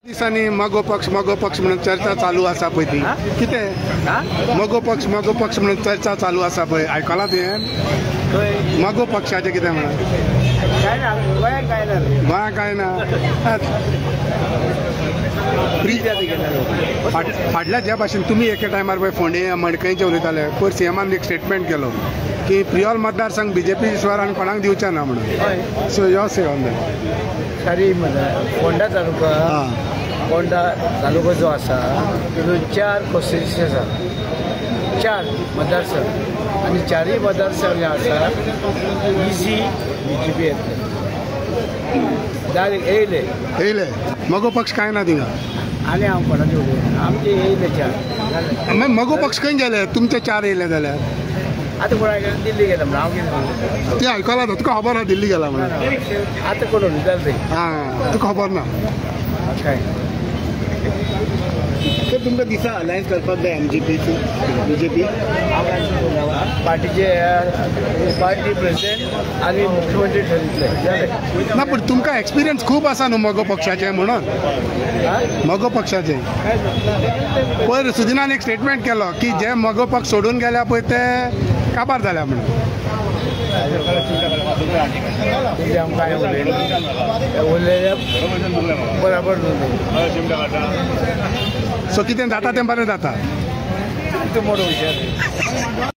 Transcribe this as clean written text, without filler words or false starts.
दिसांनी मगो पक्ष म्हणून चर्चा चालू आसा पळय ती कितें मगो पक्ष म्हणून चर्चा चालू आसा पळय आयकलां तुवें मगो पक्षाचें कितें म्हणून गोंयांत काय ना फाटल्या ज्या भाशेन तुमी एके टायमार पळय फोंडे मडकयचे उलयताले पयर सीएमान एक स्टेटमेंट केलो की प्रियोल मतदारसंघ बीजेपी इश्वर आनी कोणाक दिवचे ना म्हणून so yo say on that सारी फोंडा तालुको जो आसा तातूंत 4 कॉन्स्टिट्युएन्सी आसा 4 मतदारसंघ आनी 4 मतदारसंघ जे आसा इजी बीजेपी येतले डायरेक्ट येयले मगो पक्ष काय ना थिंगा आनी हांव कोणाचे उलयना आमचे येयले 4 मागीर मगो पक्ष खंय गेले तुमचे 4 येयले जाल्यार आतां कोणा गेले दिल्ली गेला म्हणून हांव कितें ते आयकलां तुका खबर ना दिल्ली गेला म्हणून आतां कोण उलयताले थंय हां तुका खबर ना काय तर तुमकां दिसा अलायन्स करपाक जाय बीजेपी पार्टीचे पार्टी प्रेसिडेंट आनी मुख्यमंत्री ठरयतले ना पूण तुमकां एक्सपिरियन्स खूब आसा न्हू मगो पक्षाचे म्हणून मगो पक्षाचे पयर सुदिनान एक स्टेटमेंट केलो की जे मगो पक्ष सोडून गेल्या पळय ते काबार जाल्या म्हणून आमकां उलयले बराबर सो कितें जाता तें बरें जाता मोठो विचार